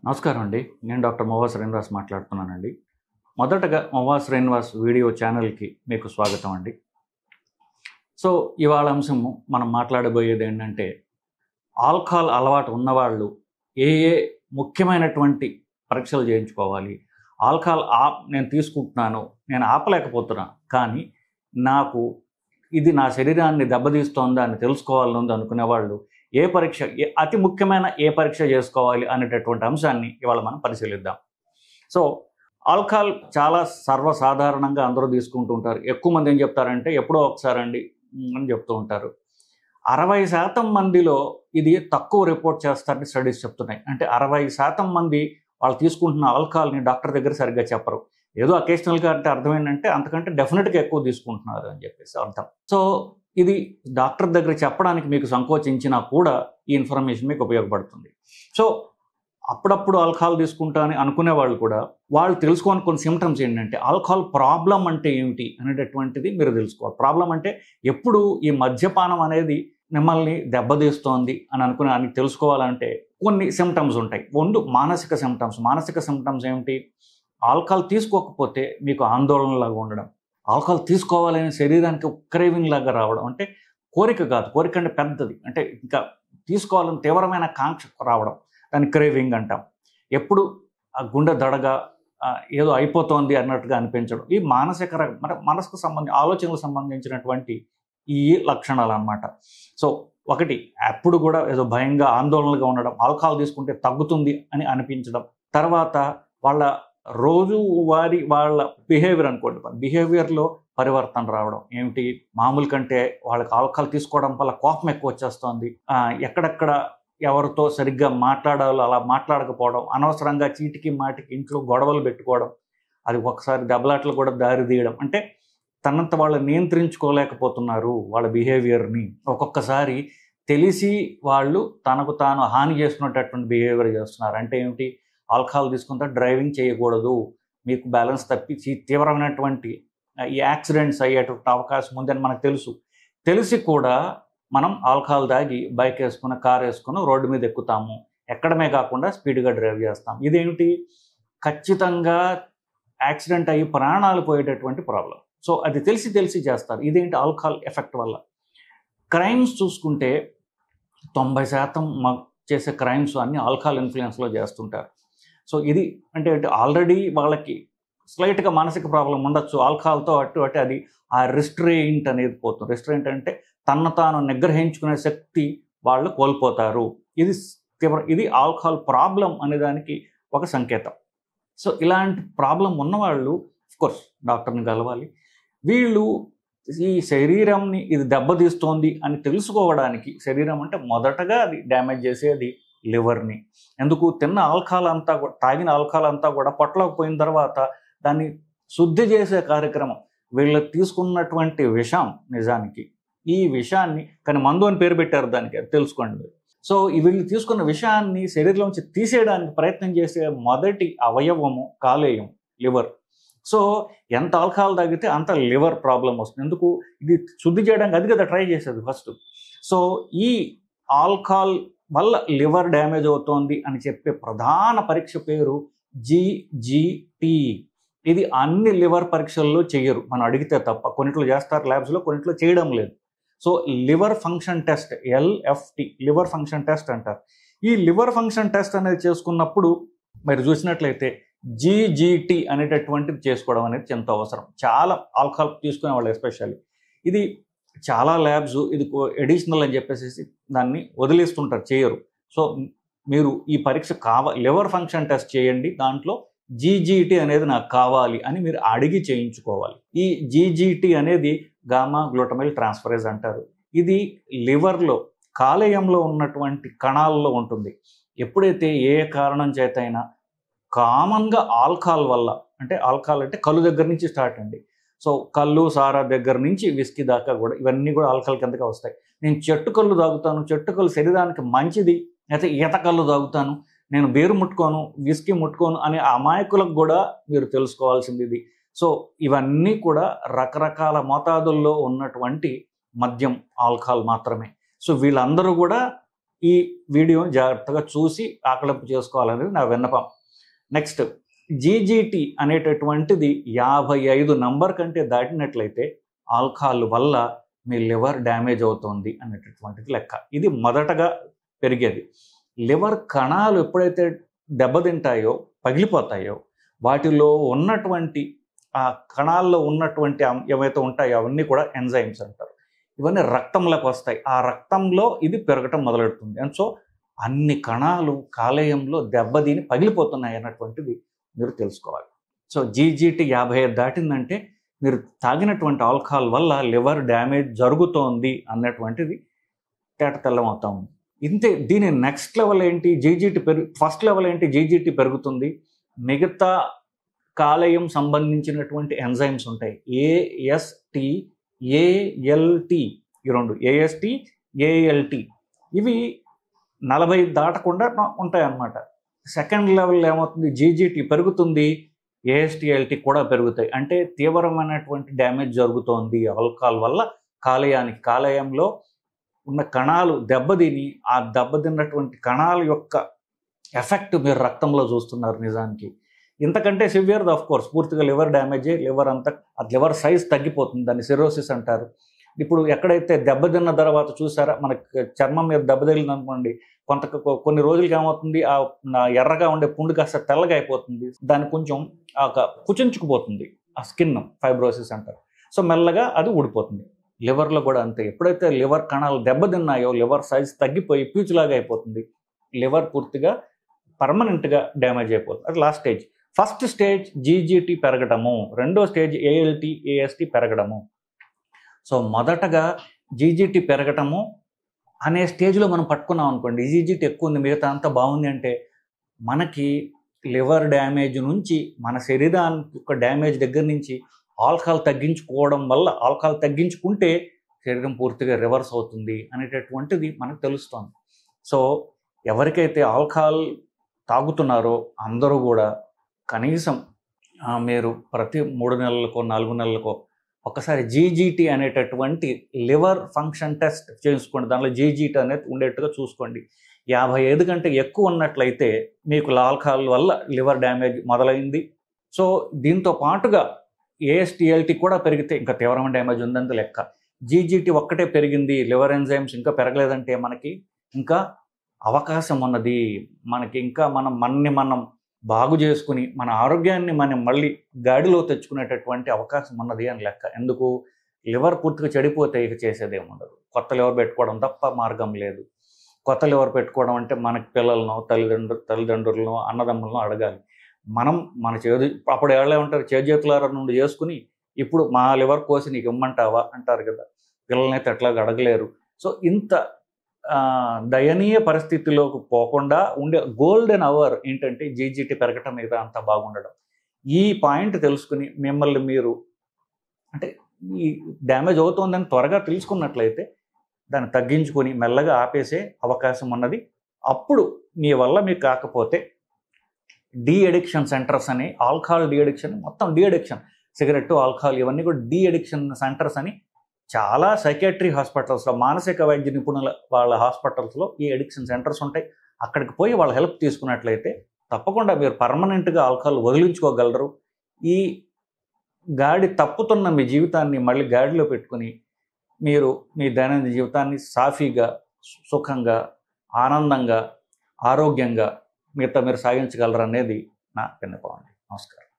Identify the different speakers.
Speaker 1: నమస్కారం అండి. నేను డాక్టర్ మొవ్వా శ్రీనివాస్ మాట్లాడుతున్నానండి. మొదటగా మొవ్వా శ్రీనివాస్ వీడియో ఛానల్‌కి మీకు స్వాగతం అండి. సో, ఇవాళ అంశము మనం మాట్లాడబోయేది ఏంటంటే, ఆల్కహాల్ అలవాటు ఉన్నవాళ్ళు ఏ ఏ ముఖ్యమైనటువంటి పరీక్షలు చేయించుకోవాలి? ఆల్కహాల్ నేను తీసుకుంటున్నాను, నేను ఆపలేకపోతున్నా, కానీ నాకు ఇది నా శరీరాన్ని దెబ్బతీస్తోందా అని తెలుసుకోవాలని ఉంది అనుకునేవాళ్ళు అతి ముఖ్యమైన ఏ పరీక్ష చేసుకోవాలి అనేటటువంటి అంశాన్ని ఇవాళ మనం పరిశీలిద్దాం. సో, ఆల్కహాల్ చాలా సర్వసాధారణంగా అందరూ తీసుకుంటూ ఉంటారు. ఎక్కువ మంది ఏం చెప్తారంటే ఎప్పుడో ఒకసారండి అని చెప్తూ ఉంటారు. 60% మందిలో ఇది తక్కువ రిపోర్ట్ చేస్తారని స్టడీస్ చెప్తున్నాయి. అంటే 60% మంది వాళ్ళు తీసుకుంటున్న ఆల్కహాల్ని డాక్టర్ దగ్గర సరిగ్గా చెప్పరు. ఏదో అకేషనల్గా అంటే అర్థం ఏంటంటే అంతకంటే డెఫినెట్గా ఎక్కువ తీసుకుంటున్నారు అని చెప్పేసి అర్థం. సో, ఇది డాక్టర్ దగ్గర చెప్పడానికి మీకు సంకోచించినా కూడా ఈ ఇన్ఫర్మేషన్ మీకు ఉపయోగపడుతుంది. సో, అప్పుడప్పుడు ఆల్కహాల్ తీసుకుంటానని అనుకునే వాళ్ళు కూడా వాళ్ళు తెలుసుకోని కొన్ని సిమ్టమ్స్ ఏంటంటే ఆల్కహాల్ ప్రాబ్లం అంటే ఏమిటి అనేటటువంటిది మీరు తెలుసుకోవాలి. ప్రాబ్లం అంటే ఎప్పుడు ఈ మద్యపానం అనేది మిమ్మల్ని దెబ్బతీస్తోంది అని తెలుసుకోవాలంటే కొన్ని సిమ్టమ్స్ ఉంటాయి. ముందు మానసిక సిమ్టమ్స్ ఏమిటి? ఆల్కహాల్ తీసుకోకపోతే మీకు ఆందోళనలాగా ఉండడం, ఆల్కహాల్ తీసుకోవాలనే శరీరానికి క్రేవింగ్ లాగా రావడం, అంటే కోరిక కాదు, కోరిక అంటే పెద్దది, అంటే ఇంకా తీసుకోవాలని తీవ్రమైన కాంక్ష రావడం, దాన్ని క్రేవింగ్ అంటాం. ఎప్పుడు ఆ గుండె దడగా ఏదో అయిపోతోంది అన్నట్టుగా అనిపించడం, ఈ మనసుకు ఆలోచనలకు సంబంధించినటువంటి ఈ లక్షణాలు అన్నమాట. సో, ఒకటి ఎప్పుడు కూడా ఏదో భయంగా ఆందోళనగా ఉండడం, ఆల్కహాల్ తీసుకుంటే తగ్గుతుంది అని అనిపించడం, తర్వాత వాళ్ళ బిహేవియర్లో పరివర్తన రావడం. ఏమిటి? మామూలు కంటే వాళ్ళకి ఆల్కహాల్ తీసుకోవడం వల్ల కోపం ఎక్కువ వచ్చేస్తోంది, ఎక్కడెక్కడ ఎవరితో సరిగ్గా మాట్లాడాలో అలా మాట్లాడకపోవడం, అనవసరంగా చీటికి మాటికి ఇంట్లో గొడవలు పెట్టుకోవడం, అది ఒకసారి దెబ్బలాట్లు కూడా దారి తీయడం, అంటే తనంత వాళ్ళు నియంత్రించుకోలేకపోతున్నారు వాళ్ళ బిహేవియర్ని. ఒక్కొక్కసారి తెలిసి వాళ్ళు తనకు తాను హాని చేసుకునేటటువంటి బిహేవియర్ చేస్తున్నారు. అంటే ఏమిటి? ఆల్కహాల్ తీసుకుంటే డ్రైవింగ్ చేయకూడదు, మీకు బ్యాలెన్స్ తప్పించి తీవ్రమైనటువంటి ఈ యాక్సిడెంట్స్ అయ్యేటువంటి అవకాశం ఉందని మనకు తెలిసి కూడా మనం ఆల్కహాల్ తాగి బైక్ వేసుకుని కార్ వేసుకుని రోడ్డు మీద ఎక్కుతాము, ఎక్కడమే కాకుండా స్పీడ్గా డ్రైవ్ చేస్తాం. ఇదేమిటి? ఖచ్చితంగా యాక్సిడెంట్ అయ్యి ప్రాణాలు పోయేటటువంటి ప్రాబ్లం. సో, అది తెలిసి చేస్తారు. ఇదేంటి? ఆల్కహాల్ ఎఫెక్ట్ వల్ల. క్రైమ్స్ చూసుకుంటే 90% చేసే క్రైమ్స్ అన్నీ ఆల్కహాల్ ఇన్ఫ్లుయెన్స్లో చేస్తుంటారు. సో, ఇది అంటే ఆల్రెడీ వాళ్ళకి స్లైట్గా మానసిక ప్రాబ్లం ఉండొచ్చు, ఆల్కహాల్తో అటు అది ఆ రిస్ట్రెయింట్ అనేది పోతుంది. రిస్ట్రెయింట్ అంటే తన్ను తాను నిగ్రహించుకునే శక్తి వాళ్ళు కోల్పోతారు. ఇది ఆల్కహాల్ ప్రాబ్లం అనేదానికి ఒక సంకేతం. సో, ఇలాంటి ప్రాబ్లం ఉన్నవాళ్ళు అఫ్కోర్స్ డాక్టర్ని కలవాలి. వీళ్ళు ఈ శరీరంని ఇది దెబ్బతీస్తోంది అని తెలుసుకోవడానికి, శరీరం అంటే మొదటగా అది డ్యామేజ్ చేసేది లివర్ని. ఎందుకు? తాగిన ఆల్కహాల్ అంతా కూడా పొట్టలోకి పోయిన తర్వాత దాన్ని శుద్ధి చేసే కార్యక్రమం, వీళ్ళు తీసుకున్నటువంటి విషం, నిజానికి ఈ విషాన్ని కానీ మందు అని పేరు పెట్టారు దానికి, అది తెలుసుకోండి. సో, వీళ్ళు తీసుకున్న విషయాన్ని శరీరంలోంచి తీసేయడానికి ప్రయత్నం చేసే మొదటి అవయవము కాలేయం, లివర్. సో, ఎంత ఆల్కహాల్ తాగితే అంత లివర్ ప్రాబ్లం వస్తుంది. ఎందుకు? ఇది శుద్ధి చేయడానికి అది కదా ట్రై చేసేది ఫస్ట్. సో, ఈ ఆల్కహాల్ వల్ల లివర్ డ్యామేజ్ అవుతోంది అని చెప్పే ప్రధాన పరీక్ష పేరు GGT. ఇది అన్ని లివర్ పరీక్షల్లో చేయరు, మనం అడిగితే తప్ప. కొన్నిట్లో చేస్తారు ల్యాబ్స్లో, కొన్నిట్లో చేయడం లేదు. So, liver function test, LFT, liver function test అంటారు. ఈ లివర్ ఫంక్షన్ టెస్ట్ అనేది చేసుకున్నప్పుడు మీరు చూసినట్లయితే GGT అనేటటువంటిది చేసుకోవడం అనేది ఎంత అవసరం. చాలా ఆల్కహాల్ తీసుకునే వాళ్ళు ఎస్పెషల్లీ ఇది చాలా ల్యాబ్స్ ఇది ఎడిషనల్ అని చెప్పేసి దాన్ని వదిలేస్తుంటారు, చేయరు. సో, మీరు ఈ పరీక్ష లివర్ ఫంక్షన్ టెస్ట్ చేయండి, దాంట్లో GGT అనేది నాకు కావాలి అని మీరు అడిగి చేయించుకోవాలి. ఈ GGT అనేది గామా గ్లూటమైల్ ట్రాన్స్ఫరేజ్ అంటారు. ఇది లివర్లో కాలేయంలో ఉన్నటువంటి కణాల్లో ఉంటుంది. ఎప్పుడైతే ఏ కారణం చేతైనా కామన్గా ఆల్కహాల్ వల్ల, అంటే ఆల్కహాల్ అంటే కళ్ళు దగ్గర నుంచి స్టార్ట్ అండి. సో, కళ్ళు సారా దగ్గర నుంచి విస్కీ దాకా కూడా ఇవన్నీ కూడా ఆల్కహాల్ కిందగా వస్తాయి. నేను చెట్టు కళ్ళు తాగుతాను, చెట్టు కళ్ళు శరీరానికి మంచిది, అయితే ఈత కళ్ళు తాగుతాను, నేను బీరు ముట్టుకోను, విస్కీ ముట్టుకోను అనే అమాయకులకు కూడా మీరు తెలుసుకోవాల్సింది ఇది. సో, ఇవన్నీ కూడా రకరకాల మోతాదుల్లో ఉన్నటువంటి మద్యం, ఆల్కహాల్ మాత్రమే. సో, వీళ్ళందరూ కూడా ఈ వీడియోని జాగ్రత్తగా చూసి ఆకలింపు చేసుకోవాలనేది నా విన్నపం. నెక్స్ట్, జీజీటీ అనేటటువంటిది 55 నంబర్ కంటే దాటినట్లయితే ఆల్కహాల్ వల్ల మీ లివర్ డ్యామేజ్ అవుతుంది అనేటటువంటిది లెక్క. ఇది మొదటగా పెరిగేది. లివర్ కణాలు ఎప్పుడైతే దెబ్బతింటాయో, పగిలిపోతాయో, వాటిలో ఉన్నటువంటి ఆ కణాల్లో ఉన్నటువంటి ఏవైతే ఉంటాయో అవన్నీ కూడా ఎంజైమ్స్ అంటారు. ఇవన్నీ రక్తంలోకి వస్తాయి. ఆ రక్తంలో ఇది పెరగటం మొదలెడుతుంది. అండ్ సో అన్ని కణాలు కాలేయంలో దెబ్బతిని పగిలిపోతున్నాయి అన్నటువంటిది మీరు తెలుసుకోవాలి. సో జీజీటీ 55 దాటిందంటే మీరు తాగినటువంటి ఆల్కహాల్ వల్ల లివర్ డ్యామేజ్ జరుగుతోంది అన్నటువంటిది తేటతెల్లం అవుతాం. ఇంతే. దీని నెక్స్ట్ లెవెల్ ఏంటి? ఫస్ట్ లెవెల్ ఏంటి? జీజీటీ పెరుగుతుంది. మిగతా కాలేయం సంబంధించినటువంటి ఎంజైమ్స్ ఉంటాయి. ఏఎస్టీ, ఏఎల్టీ, ఈ రెండు ఏఎస్టీ, ఏఎల్టీ ఇవి 40 దాటకుండా ఉంటాయి అన్నమాట. సెకండ్ లెవెల్ ఏమవుతుంది? జీజీటీ పెరుగుతుంది, ఏఎస్టీఎల్టీ కూడా పెరుగుతాయి. అంటే తీవ్రమైనటువంటి డ్యామేజ్ జరుగుతోంది ఆల్కహాల్ వల్ల కాలేయంలో ఉన్న కణాలు దెబ్బతిని, ఆ దెబ్బతిన్నటువంటి కణాల యొక్క ఎఫెక్ట్ మీరు రక్తంలో చూస్తున్నారు నిజానికి. ఇంతకంటే సివియర్ ఆఫ్ కోర్స్ పూర్తిగా లివర్ డ్యామేజ్ అయ్యి లివర్ సైజ్ తగ్గిపోతుంది. దాన్ని సిరోసిస్ అంటారు. ఇప్పుడు ఎక్కడైతే దెబ్బతిన్న తర్వాత చూసారా, మనకి చర్మం మీద దెబ్బ తగిలింది అనుకోండి, కొన్ని రోజులకి ఏమవుతుంది, ఆ ఎర్రగా ఉండే పుండు కాస్త తెల్లగా అయిపోతుంది. దాన్ని కొంచెం కుచించుకుపోతుంది. ఆ స్కిన్ ఫైబ్రోసిస్ అంటారు. సో మెల్లగా అది ఊడిపోతుంది. లివర్లో కూడా అంతే. ఎప్పుడైతే లివర్ కణాలు దెబ్బతిన్నాయో లివర్ సైజ్ తగ్గిపోయి పీచులాగా అయిపోతుంది. లివర్ పూర్తిగా పర్మనెంట్గా డ్యామేజ్ అయిపోతుంది. అది last stage. First stage GGT పెరగడము, రెండో స్టేజ్ ఏఎల్టీ, ఏఎస్టీ పెరగడము. సో మొదటగా జీజీటీ పెరగటము అనే స్టేజ్లో మనం పట్టుకున్నాం అనుకోండి, జీజీటీ ఎక్కువ ఉంది, మిగతా అంతా బాగుంది అంటే మనకి లివర్ డ్యామేజ్ నుంచి, మన శరీరానికి యొక్క డ్యామేజ్ దగ్గర నుంచి ఆల్కహాల్ తగ్గించుకుంటే శరీరం పూర్తిగా రివర్స్ అవుతుంది అనేటటువంటిది మనకు తెలుస్తోంది. సో ఎవరికైతే ఆల్కహాల్ తాగుతున్నారో అందరూ కూడా కనీసం మీరు ప్రతి 3 నెలలకో 4 నెలలకో ఒకసారి జీజీటీ అనేటటువంటి లివర్ ఫంక్షన్ టెస్ట్ చేసుకోండి. దానిలో జీజీటీ అనేది ఉండేట్టుగా చూసుకోండి. 55 కంటే ఎక్కువ ఉన్నట్లయితే మీకు ఆల్కహాల్ వల్ల లివర్ డ్యామేజ్ మొదలైంది. సో దీంతో పాటుగా ఏఎస్టీఎల్టీ కూడా పెరిగితే ఇంకా తీవ్రమైన డ్యామేజ్ ఉందని లెక్క. జీజీటీ ఒక్కటే పెరిగింది, లివర్ ఎంజైమ్స్ ఇంకా పెరగలేదంటే మనకి ఇంకా అవకాశం ఉన్నది. మనకి ఇంకా మనం బాగు చేసుకుని మన ఆరోగ్యాన్ని మనం మళ్ళీ గాడిలో తెచ్చుకునేటటువంటి అవకాశం ఉన్నది అని లెక్క. ఎందుకు? లివర్ పూర్తిగా చెడిపోతే ఇక చేసేదేమి ఉండదు. కొత్త లివర్ పెట్టుకోవడం తప్ప మార్గం లేదు. కొత్త లివర్ పెట్టుకోవడం అంటే మనకి పిల్లలను, తల్లిదండ్రులను, అన్నదమ్ములను అడగాలి. మన అప్పుడు ఎవరు ఉంటారు, చేతులార నుండి చేసుకుని ఇప్పుడు మా లివర్ కోసి నీకు ఇమ్మంటావా అంటారు కదా. పిల్లలనైతే అట్లాగా అడగలేరు. సో ఇంత దయనీయ పరిస్థితిలోకి పోకుండా ఉండే గోల్డెన్ అవర్ ఏంటంటే జీజీటీ పెరగటం మీద అంతా బాగుండడం. ఈ పాయింట్ తెలుసుకుని మిమ్మల్ని మీరు అంటే ఈ డ్యామేజ్ అవుతోందని త్వరగా తెలుసుకున్నట్లయితే దాన్ని తగ్గించుకొని మెల్లగా ఆపేసే అవకాశం ఉన్నది. అప్పుడు మీ వల్ల మీకు కాకపోతే డీ అడిక్షన్ సెంటర్స్ అని, ఆల్కహాల్ డీ అడిక్షన్, మొత్తం డీ అడిక్షన్, సిగరెట్, ఆల్కహాల్ ఇవన్నీ కూడా డీ అడిక్షన్ సెంటర్స్ అని చాలా సైకాట్రీ హాస్పిటల్స్లో, మానసిక వైద్య నిపుణుల వాళ్ళ హాస్పిటల్స్లో ఈ అడిక్షన్ సెంటర్స్ ఉంటాయి. అక్కడికి పోయి వాళ్ళ హెల్ప్ తీసుకున్నట్లయితే తప్పకుండా మీరు పర్మనెంట్గా ఆల్కహాల్ వదిలించుకోగలరు. ఈ గాడి తప్పుతున్న మీ జీవితాన్ని మళ్ళీ గాడిలో పెట్టుకుని మీరు మీ దైనందిన జీవితాన్ని సాఫీగా, సుఖంగా, ఆనందంగా, ఆరోగ్యంగా మీరు సాగించగలరు అనేది నా విన్నపం అండి. నమస్కారం.